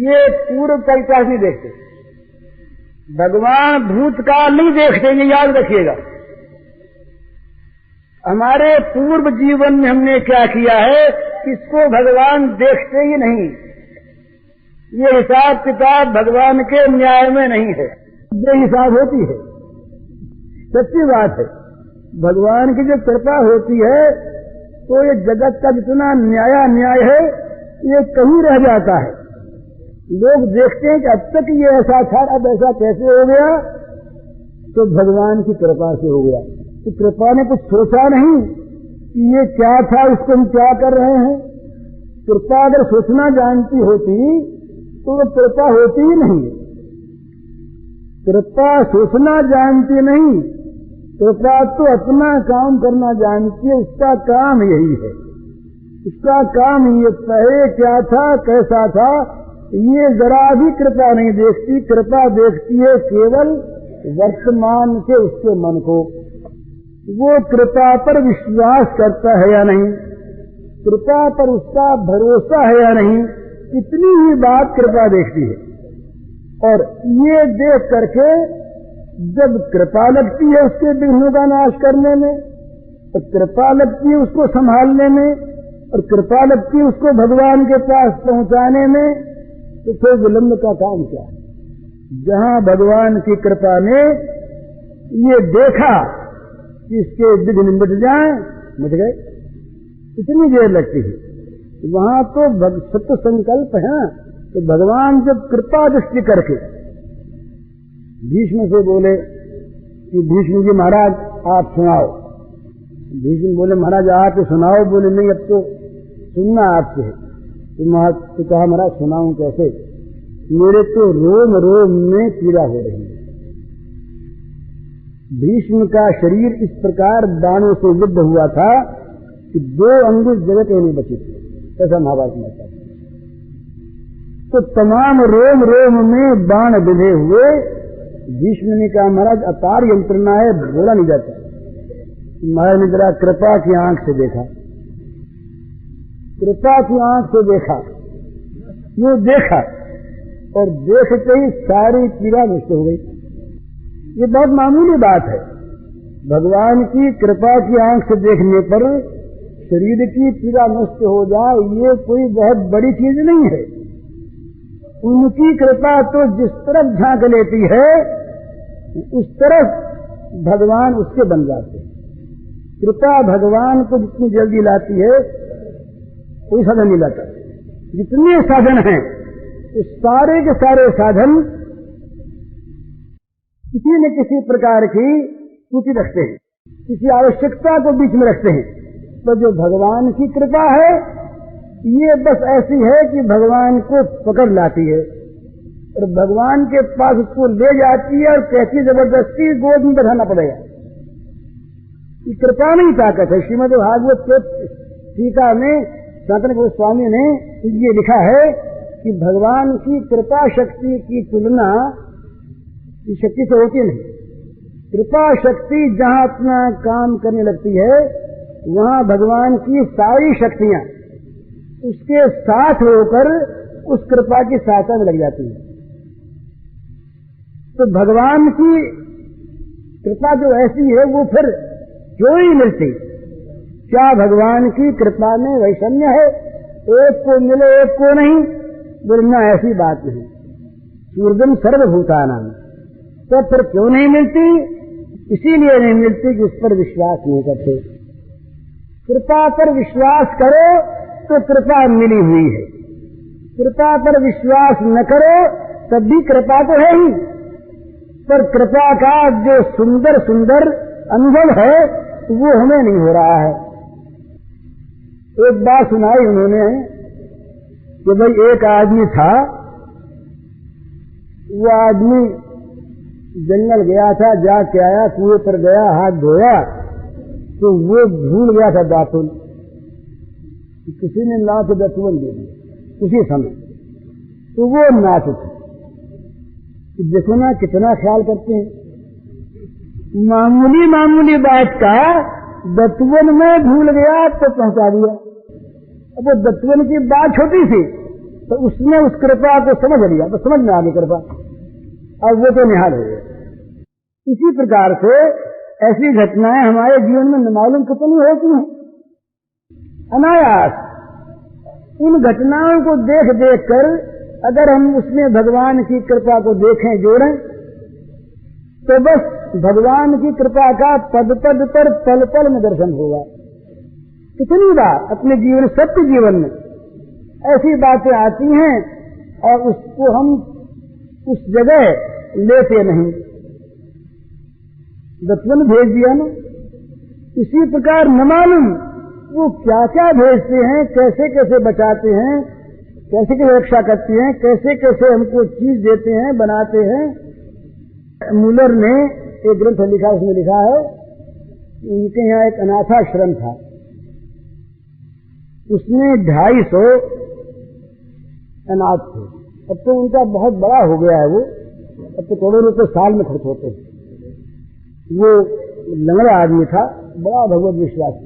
ये पूर्व का इतिहास नहीं देखते, भगवान भूतकाल नहीं देखते, ये याद रखिएगा। हमारे पूर्व जीवन में हमने क्या किया है इसको भगवान देखते ही नहीं। ये हिसाब किताब भगवान के न्याय में नहीं है, ये हिसाब होती है, सच्ची बात है। भगवान की जो कृपा होती है तो ये जगत का जितना न्याय है ये कहीं रह जाता है। लोग देखते हैं कि अब तक ये ऐसा था, अब ऐसा कैसे हो गया, तो भगवान की कृपा से हो गया। तो कृपा ने कुछ सोचा नहीं कि ये क्या था, इसको हम क्या कर रहे हैं। कृपा अगर सोचना जानती होती तो वो कृपा होती ही नहीं। कृपा सोचना जानती नहीं, कृपा तो अपना काम करना जानती है, उसका काम यही है। उसका काम ये पहले क्या था, कैसा था, ये जरा भी कृपा नहीं देखती। कृपा देखती है केवल वर्तमान के उसके मन को, वो कृपा पर विश्वास करता है या नहीं, कृपा पर उसका भरोसा है या नहीं, इतनी ही बात कृपा देखती है। और ये देख करके जब कृपा लगती है उसके विघ्नों का नाश करने में, तो कृपा लगती है उसको संभालने में, और कृपा लगती है उसको भगवान के पास पहुंचाने में, तो फिर विलंब का काम क्या है। जहां भगवान की कृपा ने ये देखा कि इसके विघ्न मिट जाए, मिट गए, इतनी देर लगती है। वहां तो सत्य संकल्प है। तो भगवान जब कृपा दृष्टि करके भीष्म से बोले कि भीष्म जी महाराज आप सुनाओ। भीष्म बोले महाराज आप सुनाओ। बोले नहीं अब तो सुनना आपसे है। तो कहा महाराज सुनाऊं कैसे, मेरे तो रोम रोम में पीड़ा हो रही है। भीष्म का शरीर इस प्रकार बाणों से युद्ध हुआ था कि 2 अंगुल जगह पे नहीं बची थी, ऐसा महाभारत में आता है। तो तमाम रोम रोम में बाण बिधे हुए। भीष्म ने कहा महाराज अपार यंत्रणा है, बोला नहीं जाता। महाराज ने जरा कृपा की आंख से देखा, कृपा की आंख से देखा, यूं देखा और देखते ही सारी पीड़ा नष्ट हो गई। ये बहुत मामूली बात है। भगवान की कृपा की आंख से देखने पर शरीर की पीड़ा नष्ट हो जाए, ये कोई बहुत बड़ी चीज नहीं है। उनकी कृपा तो जिस तरफ झांक लेती है उस तरफ भगवान उसके बन जाते हैं। कृपा भगवान को जितनी जल्दी लाती है कोई साधन नहीं लाता। जितने साधन हैं उस सारे के सारे साधन किसी न किसी प्रकार की त्रुटि रखते हैं, किसी आवश्यकता को बीच में रखते हैं। तो जो भगवान की कृपा है ये बस ऐसी है कि भगवान को पकड़ लाती है और भगवान के पास उसको ले जाती है और कहती जबरदस्ती गोद में बैठाना पड़ेगा। ये कृपा नहीं ताकत है। श्रीमद् भागवत के टीका में सनातन गोस्वामी ने ये लिखा है कि भगवान की कृपा शक्ति की तुलना इस शक्ति से होती नहीं। कृपा शक्ति जहां अपना काम करने लगती है वहां भगवान की सारी शक्तियां उसके साथ होकर उस कृपा की सहायता में लग जाती है। तो भगवान की कृपा जो ऐसी है वो फिर क्यों ही मिलती। क्या भगवान की कृपा में वैषम्य है, एक को मिले एक को नहीं? बोलना ऐसी बात नहीं। सूर्यम सर्वभूतानां, तो फिर क्यों नहीं मिलती? इसीलिए नहीं मिलती कि उस पर विश्वास नहीं करते। कृपा पर विश्वास करो तो कृपा मिली हुई है, कृपा पर विश्वास न करो तब भी कृपा तो है ही। पर कृपा का जो सुंदर सुंदर अनुभव है वो हमें नहीं हो रहा है। एक बात सुनाई उन्होंने कि भाई एक आदमी था, वो आदमी जंगल गया था, जाके आया, कुएं पर गया, हाथ धोया तो वो भूल गया था दातुन। किसी ने नाथ दातुन दे दिया उसी समय, तो वो नाथ थे। देखो ना कितना ख्याल करते हैं, मामूली मामूली बात का दत्वन में भूल गया तो पहुंचा दिया। अब वो दत्वन की बात छोटी थी तो उसने उस कृपा को समझ लिया, तो समझ में आ गई कृपा, अब वो तो निहाल हो गया। इसी प्रकार से ऐसी घटनाएं हमारे जीवन में न मालूम कितनी होती हैं, अनायास। उन घटनाओं को देख देख कर अगर हम उसमें भगवान की कृपा को देखें, जोड़ें, तो बस भगवान की कृपा का पद पद पर पल पल में दर्शन होगा। कितनी बार अपने जीवन, सत्य जीवन में ऐसी बातें आती हैं और उसको हम उस जगह लेते नहीं। दत्वन भेज दिया ना, इसी प्रकार न मालूम वो क्या क्या भेजते हैं, कैसे कैसे बचाते हैं, कैसे कैसे रक्षा करते हैं, कैसे कैसे हमको चीज देते हैं, बनाते हैं। मूलर ने एक ग्रंथ लिखा, उसमें लिखा है उनके यहाँ एक अनाथाश्रम था, उसमें 250 अनाथ थे। अब तो उनका बहुत बड़ा हो गया है वो, अब तो करोड़ों रुपए साल में खर्च होते हैं। वो लंगड़ा आदमी था, बड़ा भगवत विश्वासी।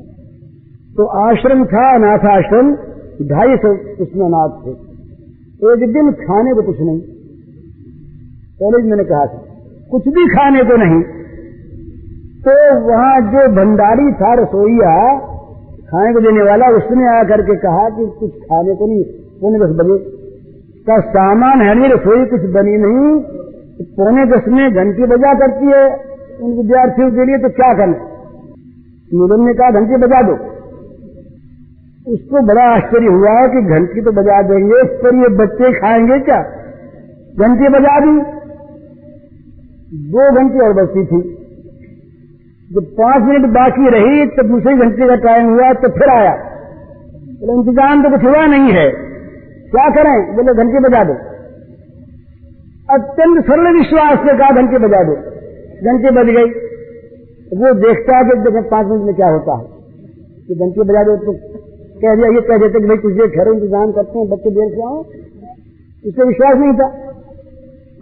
तो आश्रम था, अनाथाश्रम, 250 उसमें अनाथ थे। एक दिन खाने को कुछ नहीं, पहले मैंने कहा था कुछ भी खाने को नहीं। तो वहां जो भंडारी था, रसोईया, खाने को देने वाला, उसने आकर के कहा कि कुछ खाने को नहीं, 9:45 बजे का सामान है नहीं, रसोई कुछ बनी नहीं, 9:45 में घंटी बजा करती है उन विद्यार्थियों के लिए, तो क्या करें। मुलम ने कहा घंटी बजा दो। उसको बड़ा आश्चर्य हुआ कि घंटी तो बजा देंगे, पर ये बच्चे खाएंगे क्या। घंटी बजा दी, 2 घंटे और बचती थी। जब 5 मिनट बाकी रही तो दूसरी घंटे का टाइम हुआ, तो फिर आया, बोले इंतजाम तो कुछ हुआ नहीं है, क्या करें। बोले घंटी बजा दो। अत्यंत सरल विश्वास से कहा घंटी बजा दो। घंटी बज गई। वो देखता है कि 5 मिनट में क्या होता है, कि घंटी बजा दो तो कह दिया, ये कह देते कि भाई कुछ देर ठहरो, इंतजाम करते हैं, बच्चे देर से आओ। उससे विश्वास नहीं था।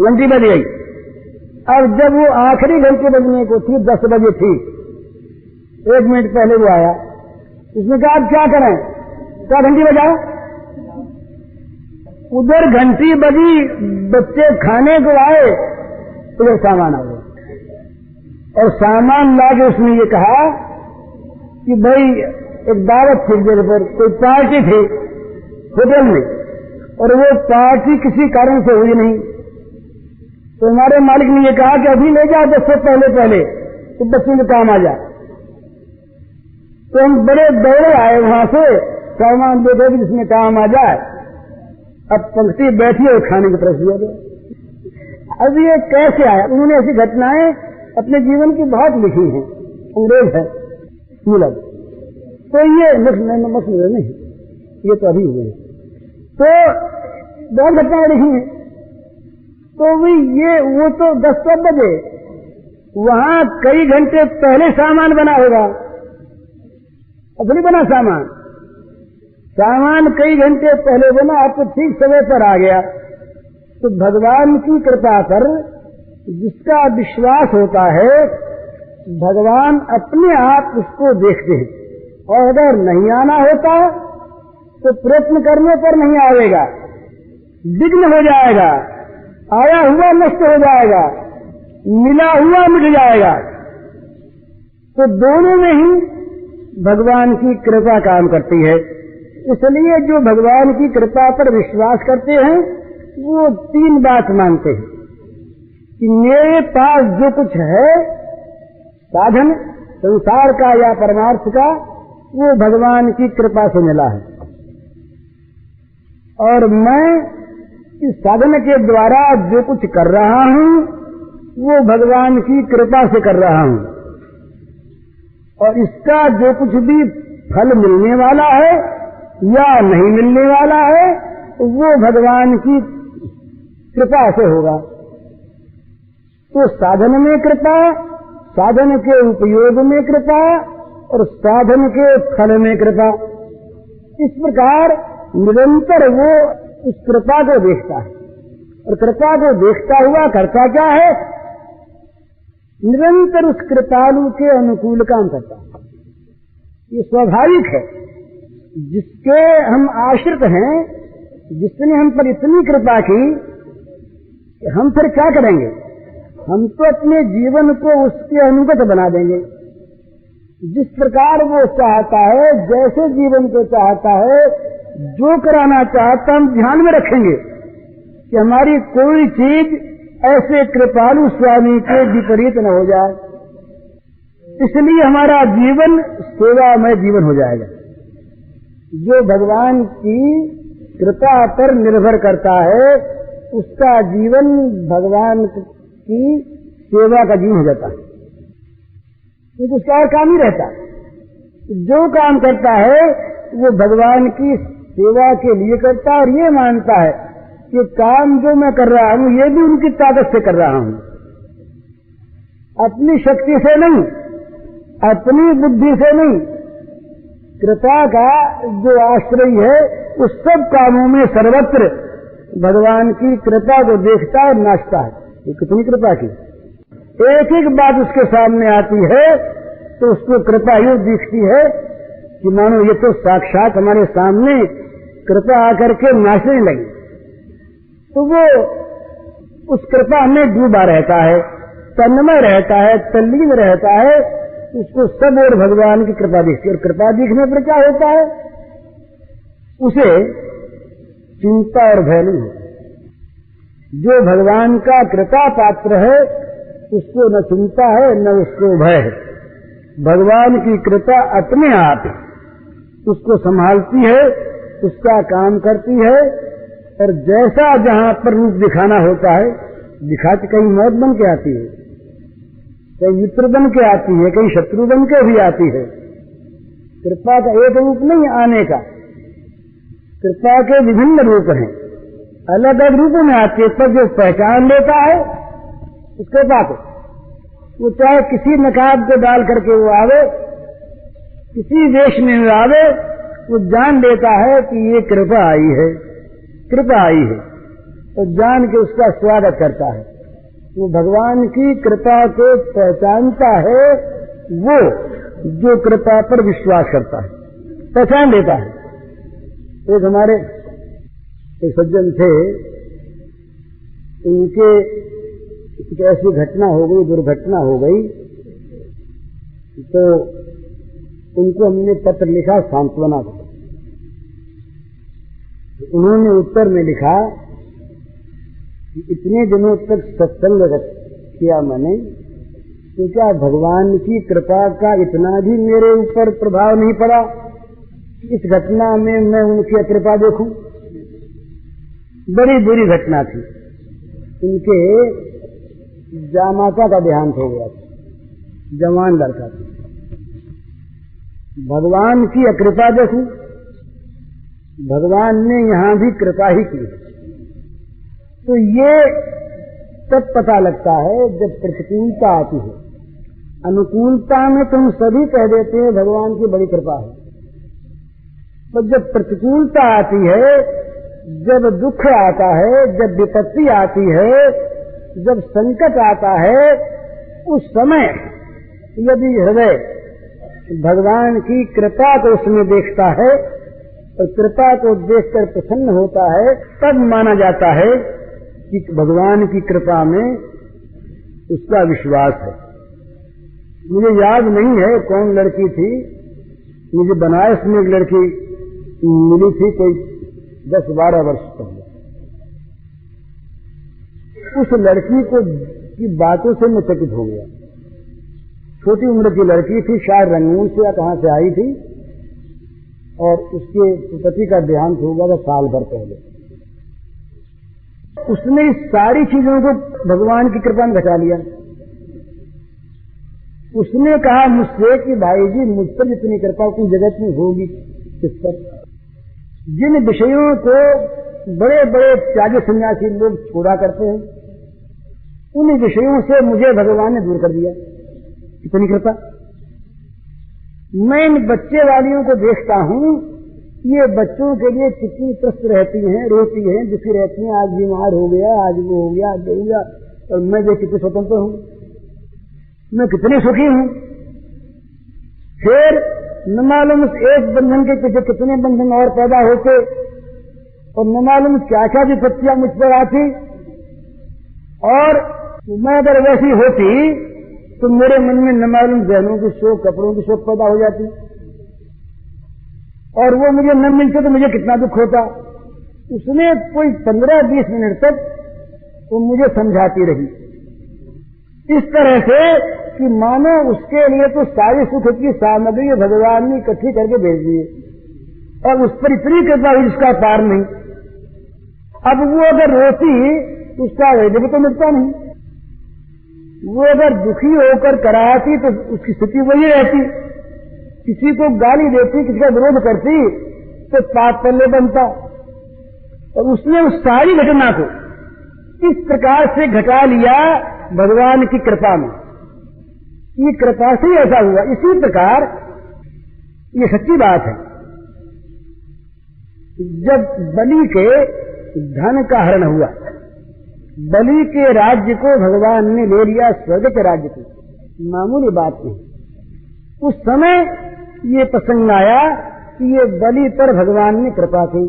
घंटी बज गई। अब जब वो आखिरी घंटे बजने को थी, 10 बजे थी, 1 मिनट पहले वो आया, उसने कहा अब क्या करें, क्या घंटी बजाओ। उधर घंटी बजी, बच्चे खाने को आए, उधर सामान आ गया और सामान लाके उसने ये कहा कि भाई एक दावत थी जगह पर, कोई पार्टी थी होटल में, और वो पार्टी किसी कारण से हुई नहीं। तो हमारे मालिक ने ये कहा कि अभी ले जाओ 10 से पहले तो बच्चों में काम आ जाए। तो हम बड़े दौड़े आए वहां से, सामान देखे जिसमें काम आ जाए। अब पंक्ति बैठी और खाने की तरफ दिया गया। अब ये कैसे आया, उन्होंने ऐसी घटनाएं अपने जीवन की बहुत लिखी हैं। अंग्रेज है मूलर, तो ये मसले नहीं, ये तो अभी हुए, तो बहुत घटनाएं लिखी हैं। तो भी ये वो तो 10 बजे, वहां कई घंटे पहले सामान बना होगा, अब नहीं बना सामान कई घंटे पहले बना, आपको ठीक समय पर आ गया। तो भगवान की कृपा पर जिसका विश्वास होता है, भगवान अपने आप उसको देखते हैं, और अगर नहीं आना होता तो प्रयत्न करने पर नहीं आएगा, विघ्न हो जाएगा, आया हुआ नष्ट हो जाएगा, मिला हुआ मिट जाएगा। तो दोनों में ही भगवान की कृपा काम करती है। इसलिए जो भगवान की कृपा पर विश्वास करते हैं वो 3 बात मानते हैं कि मेरे पास जो कुछ है साधन संसार का या परमार्थ का, वो भगवान की कृपा से मिला है, और मैं इस साधन के द्वारा जो कुछ कर रहा हूं वो भगवान की कृपा से कर रहा हूं, और इसका जो कुछ भी फल मिलने वाला है या नहीं मिलने वाला है वो भगवान की कृपा से होगा। तो साधन में कृपा, साधन के उपयोग में कृपा और साधन के फल में कृपा, इस प्रकार निरंतर वो उस कृपा को देखता है। और कृपा को देखता हुआ करता क्या है? निरंतर उस कृपालु के अनुकूल काम करता है। ये स्वाभाविक है। जिसके हम आश्रित हैं, जिसने हम पर इतनी कृपा की, हम फिर क्या करेंगे? हम तो अपने जीवन को उसके अनुगत बना देंगे। जिस प्रकार वो चाहता है, जैसे जीवन को चाहता है, जो कराना चाहता हम ध्यान में रखेंगे कि हमारी कोई चीज ऐसे कृपालु स्वामी के विपरीत न हो जाए। इसलिए हमारा जीवन सेवामय जीवन हो जाएगा। जो भगवान की कृपा पर निर्भर करता है उसका जीवन भगवान की सेवा का जीवन हो जाता है, क्योंकि उसका और काम ही रहता है। जो काम करता है वो भगवान की सेवा के लिए करता है और ये मानता है कि काम जो मैं कर रहा हूं ये भी उनकी ताकत से कर रहा हूं, अपनी शक्ति से नहीं, अपनी बुद्धि से नहीं। कृपा का जो आश्रय है उस सब कामों में सर्वत्र भगवान की कृपा को देखता है, नाचता है। ये कितनी कृपा की! एक एक बात उसके सामने आती है तो उसको कृपा यूं दिखती है कि मानो ये तो साक्षात हमारे सामने कृपा आकर के नाचने लगी। तो वो उस कृपा में डूबा रहता है, तन्मय रहता है, तल्लीन रहता है। उसको सब और भगवान की कृपा दिखती है। और कृपा दिखने पर क्या होता है? उसे चिंता और भय नहीं होता। जो भगवान का कृपा पात्र है उसको न चिंता है न उसको भय है। भगवान की कृपा अपने आप उसको संभालती है, उसका काम करती है। और जैसा जहां पर रूप दिखाना होता है दिखाती, कहीं मौत बन के आती है, कहीं मित्र बन के आती है, कहीं शत्रु बन के भी आती है। कृपा का एक रूप नहीं आने का, कृपा के विभिन्न रूप हैं, अलग अलग रूपों में आती है। पर जो पहचान लेता है उस कृपा को, वो चाहे किसी नकाब को डाल करके वो आवे, किसी वेश में आवे, वो जान लेता है कि ये कृपा आई है, कृपा आई है, तो जान के उसका स्वागत करता है। वो भगवान की कृपा को पहचानता है, वो जो कृपा पर विश्वास करता है, पहचान लेता है। एक हमारे एक सज्जन थे, उनके एक ऐसी घटना हो गई, दुर्घटना हो गई, तो उनको हमने पत्र लिखा सांत्वना का। उन्होंने उत्तर में लिखा कि इतने दिनों तक सत्संग किया मैंने, तो क्या भगवान की कृपा का इतना भी मेरे ऊपर प्रभाव नहीं पड़ा? इस घटना में मैं उनकी कृपा देखूं। बड़ी बुरी घटना थी। उनके जामाता का देहांत हो गया था, जवान लड़का था। भगवान की अकृपा देखूं, भगवान ने यहां भी कृपा ही की। तो ये तब पता लगता है जब प्रतिकूलता आती है। अनुकूलता में तुम सभी कह देते हैं भगवान की बड़ी कृपा है, पर जब प्रतिकूलता आती है, जब दुख आता है, जब विपत्ति आती है, जब संकट आता है, उस समय यदि हृदय भगवान की कृपा को उसमें देखता है और कृपा को देखकर प्रसन्न होता है, तब माना जाता है कि भगवान की कृपा में उसका विश्वास है। मुझे याद नहीं है कौन लड़की थी, मुझे बनारस में एक लड़की मिली थी कोई 10-12 वर्ष पहले। उस लड़की को की बातों से मैं चकित हो गया। छोटी उम्र की लड़की थी, शायद रंगून से या कहां से आई थी, और उसके पति का देहांत हो गया था साल भर पहले। उसने इस सारी चीजों को भगवान की कृपा में घटा लिया। उसने कहा मुझसे कि भाई जी, मुझ पर जितनी कृपा उतनी जगत में होगी किस पर। जिन विषयों को बड़े बड़े त्यागी सन्यासी लोग छोड़ा करते हैं, उन विषयों से मुझे भगवान ने दूर कर दिया। कितनी कृपा। मैं इन बच्चे वालियों को देखता हूं, ये बच्चों के लिए कितनी त्रस्त रहती हैं, रोती हैं, दुखी रहती हैं, आज बीमार हो गया, आज वो हो गया, आज हो गया, और मैं जो कितने स्वतंत्र हूं, मैं कितनी सुखी हूं। फिर न मालूम उस एक बंधन के पीछे कितने बंधन और पैदा होते, और न मालूम क्या क्या विपत्तियां मुझ पर आती। और मैं अगर वैसी होती तो मेरे मन में न मालूम बहनों की शोक, कपड़ों की शोक पैदा हो जाती, और वो मुझे न मिलते तो मुझे कितना दुख होता। उसने कोई 15-20 मिनट तक वो मुझे समझाती रही, इस तरह से कि मानो उसके लिए तो सारी सुख की सामग्री भगवान ने इकट्ठी करके भेज दी, और उस पर इतनी कृपा हुई जिसका पार नहीं। अब वो अगर रोती उसका वैद्य भी तो मिलता नहीं, वो अगर दुखी होकर कराती तो उसकी स्थिति वही रहती, किसी को गाली देती, किसी का विरोध करती तो पाप पल्ले बनता। और उसने उस सारी घटना को इस प्रकार से घटा लिया भगवान की कृपा में। ये कृपा से ही ऐसा हुआ। इसी प्रकार ये सच्ची बात है, जब बलि के धन का हरण हुआ, बलि के राज्य को भगवान ने ले लिया, स्वर्ग के राज्य को, मामूली बात नहीं। उस समय ये प्रसंग आया कि ये बलि पर भगवान ने कृपा की।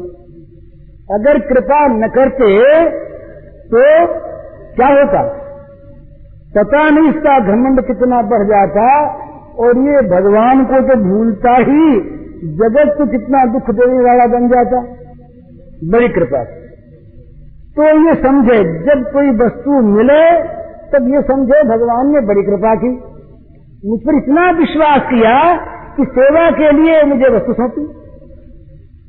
अगर कृपा न करते तो क्या होता पता नहीं, इसका घमंड कितना बढ़ जाता, और ये भगवान को तो भूलता ही जगत को कितना दुख देने वाला बन जाता। बड़ी कृपा। तो ये समझे, जब कोई वस्तु मिले तब ये समझे भगवान ने बड़ी कृपा की, मुझ पर इतना विश्वास किया कि सेवा के लिए मुझे वस्तु सौंपी।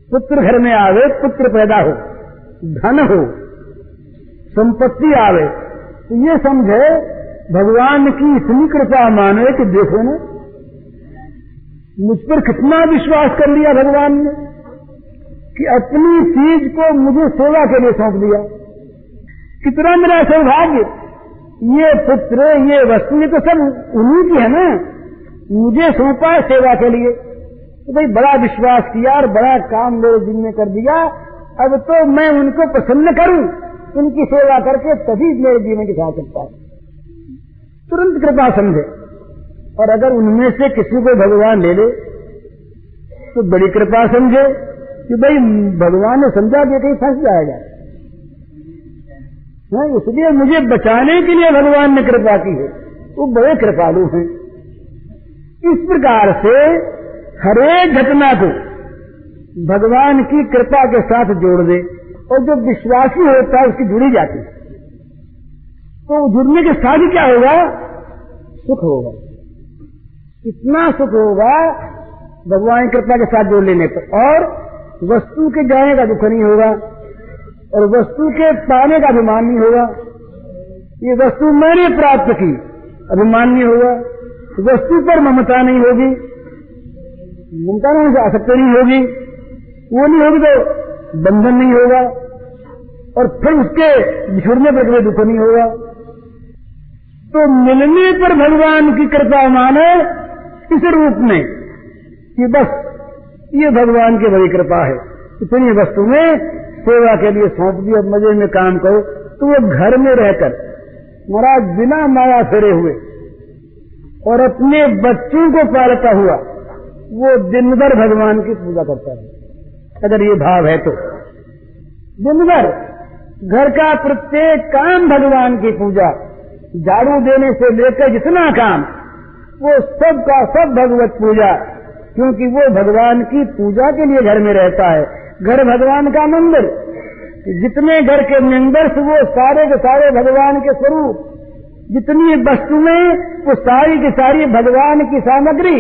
पुत्र घर में आवे, पुत्र पैदा हो, धन हो, संपत्ति आवे, तो ये समझे भगवान की इतनी कृपा माने कि देखो ना, मुझ पर कितना विश्वास कर लिया भगवान ने कि अपनी चीज को मुझे सेवा के लिए सौंप दिया। कितना मेरा सौभाग्य। ये पुत्र, ये वस्तु, ये तो सब उन्हीं की है ना, मुझे सौंपा है सेवा के लिए। तो भाई बड़ा विश्वास किया और बड़ा काम मेरे दिन में कर दिया। अब तो मैं उनको प्रसन्न करूं, उनकी सेवा करके तभी मेरे जीवन की साथ सकता है। तुरंत कृपा समझे। और अगर उनमें से किसी को भगवान ले ले तो बड़ी कृपा समझे कि भाई भगवान ने समझा कि कहीं फंस जाएगा, इसलिए मुझे बचाने के लिए भगवान ने कृपा की है। वो बड़े कृपालु हैं। इस प्रकार से हरेक घटना को भगवान की कृपा के साथ जोड़ दे, और जो विश्वासी होता है उसकी जुड़ी जाती है। तो जुड़ने के साथ ही क्या होगा? सुख होगा। इतना सुख होगा भगवान की कृपा के साथ जोड़ लेने पर। और वस्तु के जाने का दुख नहीं होगा, और वस्तु के पाने का अभिमान नहीं होगा। ये वस्तु मैंने प्राप्त की, अभिमान नहीं होगा। वस्तु पर ममता नहीं होगी, ममता नहीं से आसक्ति नहीं होगी। वो नहीं होगी तो बंधन नहीं होगा, और फिर उसके बिछुड़ने पर कोई दुख नहीं होगा। तो मिलने पर भगवान की कृपा माने इस रूप में कि बस ये भगवान की बड़ी कृपा है, इतनी वस्तु में सेवा के लिए सौंप दी, अब मजे में काम करो। तो वो घर में रहकर महाराज बिना माया फेरे हुए और अपने बच्चों को पालता हुआ वो दिन भर भगवान की पूजा करता है। अगर ये भाव है तो दिन भर घर का प्रत्येक काम भगवान की पूजा, झाड़ू देने से लेकर जितना काम, वो सब का सब भगवत पूजा, क्योंकि वो भगवान की पूजा के लिए घर में रहता है। घर भगवान का मंदिर, जितने घर के मेंबर्स वो सारे के सारे भगवान के स्वरूप, जितनी वस्तुएं वो सारी की सारी भगवान की सामग्री।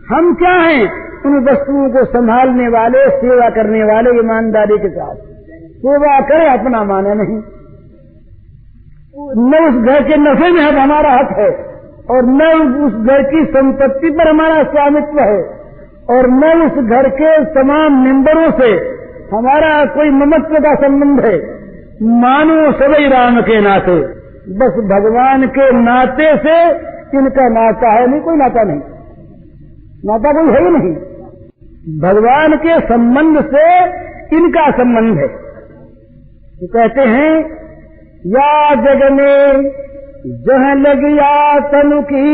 हम क्या हैं? उन वस्तुओं को संभालने वाले, सेवा करने वाले, ईमानदारी के साथ सेवा करें, अपना माने नहीं। न उस घर के नफे में हमारा हक है, और न उस घर की संपत्ति पर हमारा स्वामित्व है, और न उस घर के तमाम मेंबरों से हमारा कोई ममत्व का संबंध है। मानो सवै राम के नाते, बस भगवान के नाते से इनका नाता है, नहीं कोई नाता नहीं, नाता कोई है ही नहीं। भगवान के संबंध से इनका संबंध है। तो कहते हैं या जग में जहाँ लगिया तनु की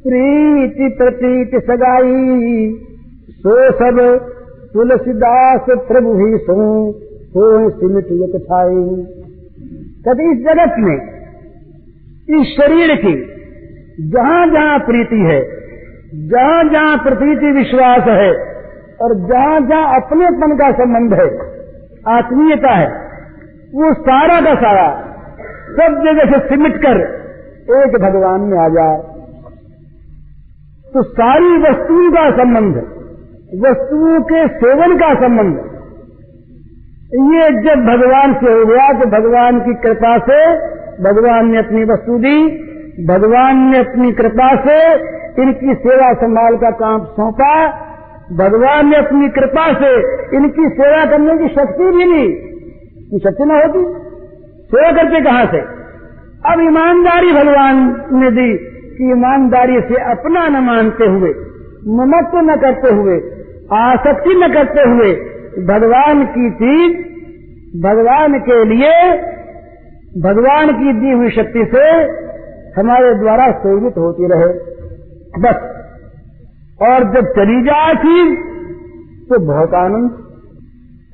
प्रीति प्रतीति सगाई, सो सब तुलसीदास प्रभु ही सो सिमट यत छाई। कभी इस जगत में इस शरीर की जहाँ जहाँ प्रीति है, जहाँ जहाँ प्रतीति विश्वास है, और जहाँ जहाँ अपनेपन का संबंध है, आत्मीयता है, वो सारा का सारा सब जगह से सिमट कर एक भगवान में आ जाए। तो सारी वस्तुओं का संबंध, वस्तुओं के सेवन का संबंध, ये जब भगवान से हो गया तो भगवान की कृपा से भगवान ने अपनी वस्तु दी, भगवान ने अपनी कृपा से इनकी सेवा संभाल का काम सौंपा, भगवान ने अपनी कृपा से इनकी सेवा करने की शक्ति भी दी। ये शक्ति न होती सेवा करते कहां से? अब ईमानदारी भगवान ने दी कि ईमानदारी से अपना न मानते हुए, ममत्व न करते हुए, आसक्ति न करते हुए, भगवान की चीज भगवान के लिए भगवान की दी हुई शक्ति से हमारे द्वारा सेवित होती रहे बस। और जब चली जाए चीज तो बहुत आनंद।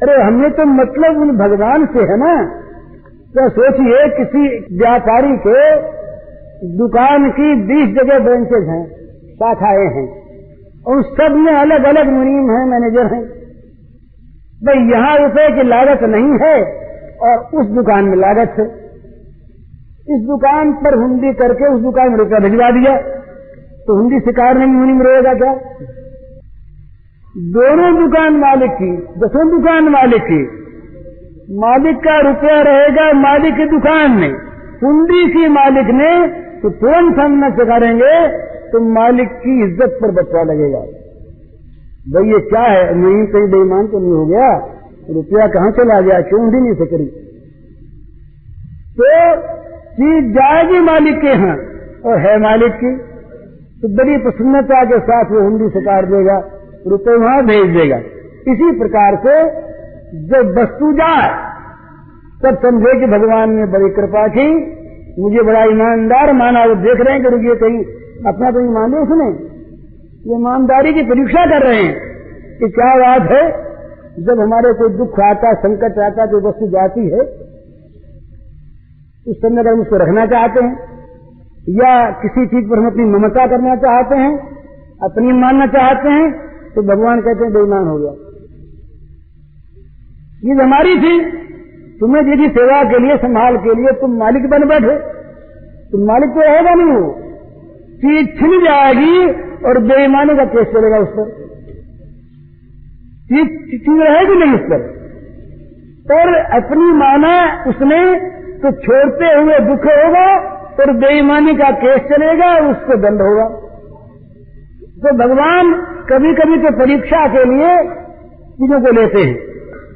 अरे हमने तो मतलब उन भगवान से है ना। तो सोचिए किसी व्यापारी के दुकान की 20 जगह ब्रांचेज हैं, शाखाएं हैं, और सब में अलग अलग मुनीम हैं, मैनेजर हैं। भाई यहाँ रुपए की लागत नहीं है और उस दुकान में लागत है। इस दुकान पर हुंडी करके उस दुकान में रुपया भिजवा दिया तो हुंडी शिकार नहीं, मुनीम रहेगा क्या? दोनों दुकान मालिक की, दसों दुकान मालिक की, मालिक का रुपया रहेगा मालिक की दुकान में, हुंडी की मालिक ने तो तुरंत हम न करेंगे तो मालिक की इज्जत पर बच्चा लगेगा। भाई ये क्या है, नहीं कहीं बेईमान तो नहीं हो गया, रुपया कहाँ चला गया, क्यों हुंडी नहीं से करी? तो चीज जाएगी मालिक के यहाँ और है मालिक की, तो बड़ी प्रसन्नता के साथ वो हुंडी स्वीकार देगा, रुपये वहां भेज देगा। इसी प्रकार से जब वस्तु जाए तब समझे कि भगवान ने बड़ी कृपा की, मुझे बड़ा ईमानदार माना। वो देख रहे हैं कि रुकिए कहीं अपना तो ईमान है उसने, ये ईमानदारी की परीक्षा कर रहे हैं कि क्या बात है। जब हमारे कोई दुख आता, संकट आता, जो वस्तु जाती है उस समय अगर हम उसको रखना चाहते हैं या किसी चीज पर हम अपनी ममता करना चाहते हैं, अपनी मानना चाहते हैं, तो भगवान कहते हैं बेईमान हो गया। चीज हमारी थी, तुम्हें यदि सेवा के लिए, संभाल के लिए तुम मालिक बन बैठे, तुम मालिक तो रहेगा नहीं। हो चीज छिन जाएगी और बेईमानी का केस चलेगा उस पर, चीज रहेगी नहीं उस पर, और अपनी माना उसने तो छोड़ते हुए दुख होगा और बेईमानी का केस चलेगा, उसको दंड होगा। तो भगवान कभी कभी तो परीक्षा के लिए चीजों को लेते हैं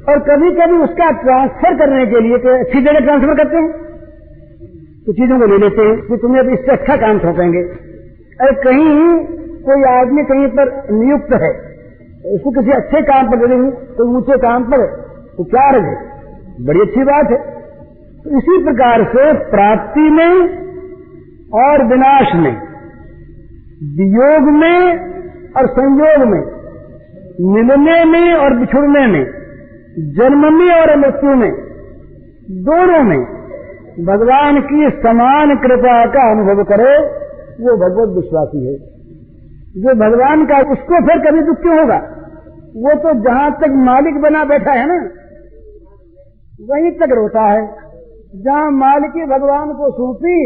और कभी कभी उसका ट्रांसफर करने के लिए तो अच्छी जगह ट्रांसफर करते हैं, तो चीजों को ले लेते हैं कि तुम्हें अब इससे अच्छा काम सौंपेंगे। अरे कहीं कोई आदमी कहीं पर नियुक्त है, उसको किसी अच्छे काम पर देंगे, तो ऊंचे काम पर, तो क्या रहे, बड़ी अच्छी बात है। तो इसी प्रकार से प्राप्ति में और विनाश में, वियोग में और संयोग में, मिलने में और बिछुड़ने में, जन्म में और मृत्यु में, दोनों में भगवान की समान कृपा का अनुभव करे वो भगवत विश्वासी है। जो भगवान का, उसको फिर कभी दुख क्यों होगा? वो तो जहां तक मालिक बना बैठा है ना, वहीं तक रोता है। जहां मालिकी भगवान को सौंपी